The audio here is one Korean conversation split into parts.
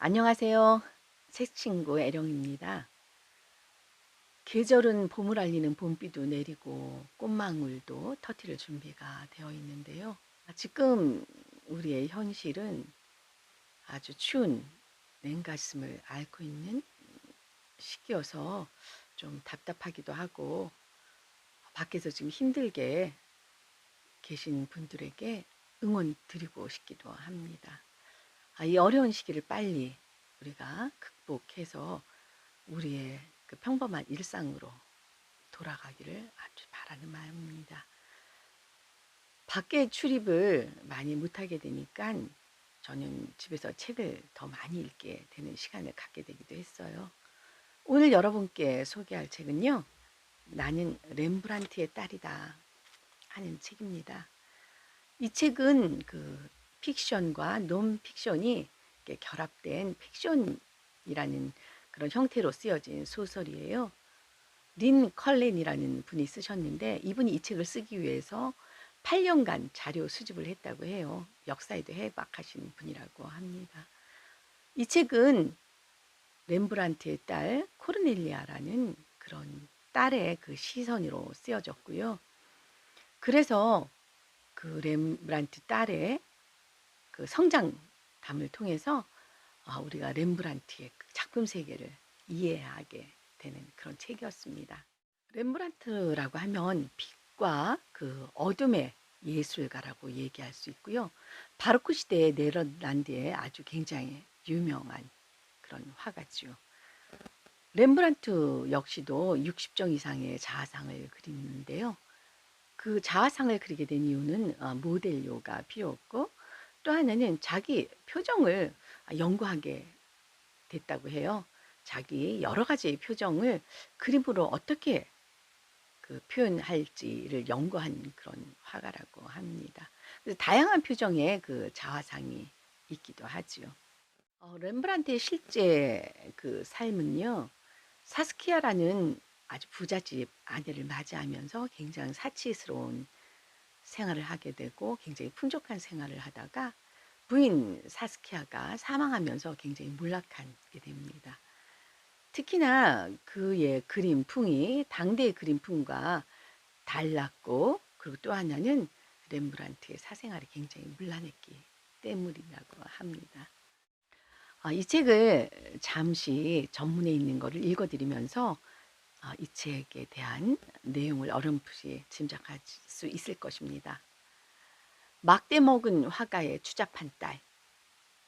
안녕하세요. 새 친구 애령입니다. 계절은 봄을 알리는 봄비도 내리고 꽃망울도 터트릴 준비가 되어 있는데요. 지금 우리의 현실은 아주 추운 냉가슴을 앓고 있는 시기여서 좀 답답하기도 하고 밖에서 지금 힘들게 계신 분들에게 응원 드리고 싶기도 합니다. 이 어려운 시기를 빨리 우리가 극복해서 우리의 그 평범한 일상으로 돌아가기를 아주 바라는 마음입니다. 밖에 출입을 많이 못하게 되니까 저는 집에서 책을 더 많이 읽게 되는 시간을 갖게 되기도 했어요. 오늘 여러분께 소개할 책은요, 나는 렘브란트의 딸이다 하는 책입니다. 이 책은 그 픽션과 논픽션이 결합된 픽션이라는 그런 형태로 쓰여진 소설이에요. 린 컬렌이라는 분이 쓰셨는데 이분이 이 책을 쓰기 위해서 8년간 자료 수집을 했다고 해요. 역사에도 해박하신 분이라고 합니다. 이 책은 렘브란트의 딸 코르넬리아라는 그런 딸의 그 시선으로 쓰여졌고요. 그래서 그 렘브란트 딸의 그 성장담을 통해서 우리가 렘브란트의 작품 세계를 이해하게 되는 그런 책이었습니다. 렘브란트라고 하면 빛과 그 어둠의 예술가라고 얘기할 수 있고요. 바로크 시대의 네덜란드에 아주 굉장히 유명한 그런 화가죠. 렘브란트 역시도 60점 이상의 자화상을 그리는데요. 그 자화상을 그리게 된 이유는 모델료가 필요 없고 또 하나는 자기 표정을 연구하게 됐다고 해요. 자기 여러 가지의 표정을 그림으로 어떻게 그 표현할지를 연구한 그런 화가라고 합니다. 그래서 다양한 표정의 그 자화상이 있기도 하지요. 렘브란트의 실제 그 삶은요, 사스키아라는 아주 부잣집 아내를 맞이하면서 굉장히 사치스러운 생활을 하게 되고 굉장히 풍족한 생활을 하다가 부인 사스키아가 사망하면서 굉장히 몰락하게 됩니다. 특히나 그의 그림풍이 당대의 그림풍과 달랐고 그리고 또 하나는 렘브란트의 사생활이 굉장히 문란했기 때문이라고 합니다. 이 책을 잠시 전문에 있는 것을 읽어드리면서 이 책에 대한 내용을 어렴풋이 짐작할 수 있을 것입니다. 막대 먹은 화가의 추잡한 딸,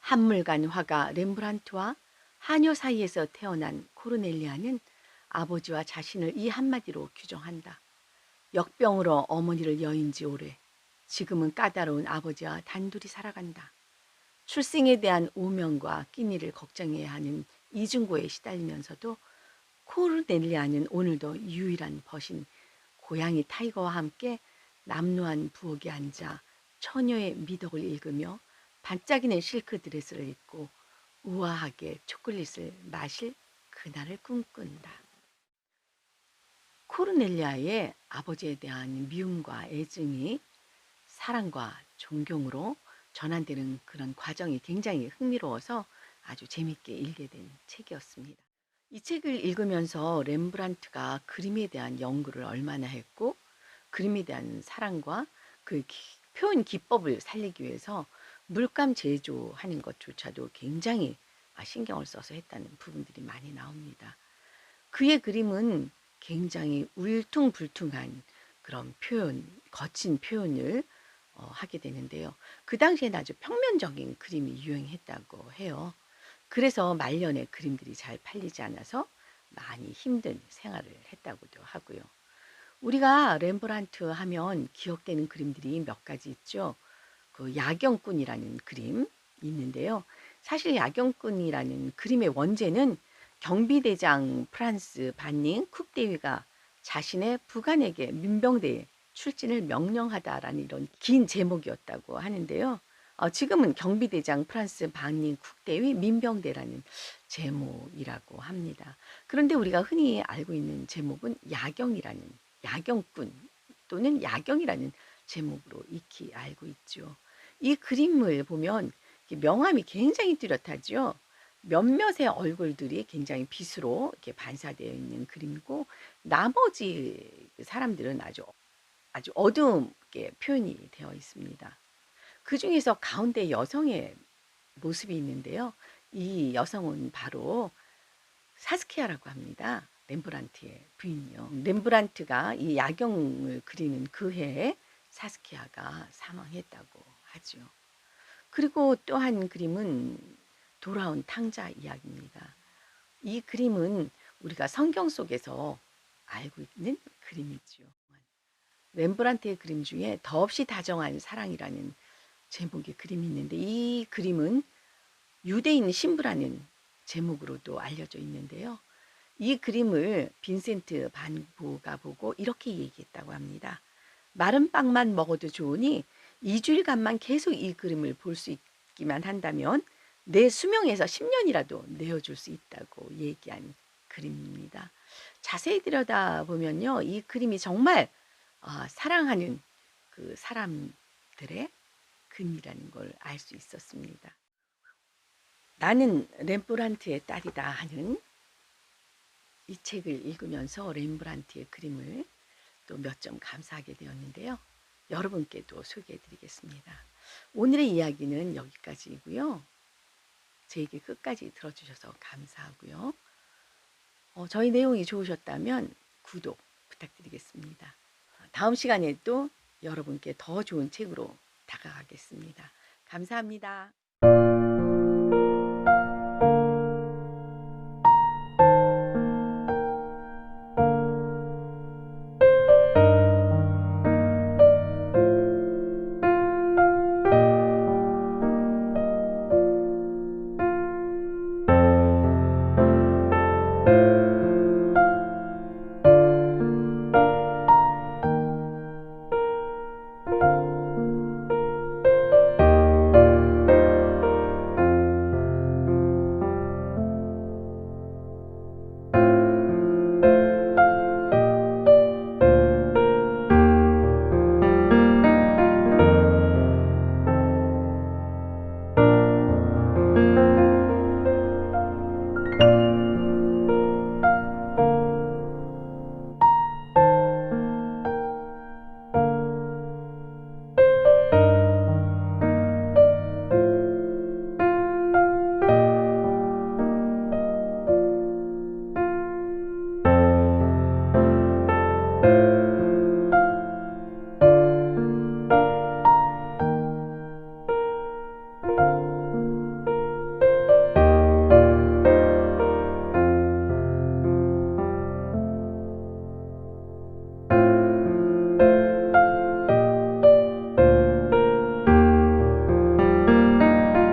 한물간 화가 렘브란트와 하녀 사이에서 태어난 코르넬리아는 아버지와 자신을 이 한마디로 규정한다. 역병으로 어머니를 여인 지 오래, 지금은 까다로운 아버지와 단둘이 살아간다. 출생에 대한 오명과 끼니를 걱정해야 하는 이중고에 시달리면서도 코르넬리아는 오늘도 유일한 벗인 고양이 타이거와 함께 남루한 부엌에 앉아 처녀의 미덕을 읽으며 반짝이는 실크 드레스를 입고 우아하게 초콜릿을 마실 그날을 꿈꾼다. 코르넬리아의 아버지에 대한 미움과 애증이 사랑과 존경으로 전환되는 그런 과정이 굉장히 흥미로워서 아주 재밌게 읽게 된 책이었습니다. 이 책을 읽으면서 렘브란트가 그림에 대한 연구를 얼마나 했고 그림에 대한 사랑과 그 표현 기법을 살리기 위해서 물감 제조하는 것조차도 굉장히 신경을 써서 했다는 부분들이 많이 나옵니다. 그의 그림은 굉장히 울퉁불퉁한 그런 표현, 거친 표현을 하게 되는데요. 그 당시에는 아주 평면적인 그림이 유행했다고 해요. 그래서 말년에 그림들이 잘 팔리지 않아서 많이 힘든 생활을 했다고도 하고요. 우리가 렘브란트 하면 기억되는 그림들이 몇 가지 있죠. 그 야경꾼이라는 그림 있는데요. 사실 야경꾼이라는 그림의 원제는 경비대장 프란스 반닝 쿡대위가 자신의 부관에게 민병대에 출진을 명령하다라는 이런 긴 제목이었다고 하는데요. 지금은 경비대장 프란스 반닝 쿡대위 민병대라는 제목이라고 합니다. 그런데 우리가 흔히 알고 있는 제목은 야경이라는 야경꾼 또는 야경이라는 제목으로 익히 알고 있죠. 이 그림을 보면 명암이 굉장히 뚜렷하죠. 몇몇의 얼굴들이 굉장히 빛으로 이렇게 반사되어 있는 그림이고 나머지 사람들은 아주 어둡게 표현이 되어 있습니다. 그중에서 가운데 여성의 모습이 있는데요. 이 여성은 바로 사스키아라고 합니다. 렘브란트의 부인이요. 렘브란트가 이 야경을 그리는 그 해에 사스키아가 사망했다고 하죠. 그리고 또 한 그림은 돌아온 탕자 이야기입니다. 이 그림은 우리가 성경 속에서 알고 있는 그림이지요. 렘브란트의 그림 중에 더없이 다정한 사랑이라는 제목의 그림이 있는데 이 그림은 유대인 신부라는 제목으로도 알려져 있는데요. 이 그림을 빈센트 반 고가 보고 이렇게 얘기했다고 합니다. 마른 빵만 먹어도 좋으니 2주일간만 계속 이 그림을 볼 수 있기만 한다면 내 수명에서 10년이라도 내어줄 수 있다고 얘기한 그림입니다. 자세히 들여다보면요. 이 그림이 정말 사랑하는 그 사람들의 그림이라는 걸 알 수 있었습니다. 나는 렘브란트의 딸이다 하는 이 책을 읽으면서 렘브란트의 그림을 또 몇 점 감사하게 되었는데요. 여러분께도 소개해 드리겠습니다. 오늘의 이야기는 여기까지이고요. 제 얘기 끝까지 들어주셔서 감사하고요. 저희 내용이 좋으셨다면 구독 부탁드리겠습니다. 다음 시간에 또 여러분께 더 좋은 책으로 다가가겠습니다. 감사합니다.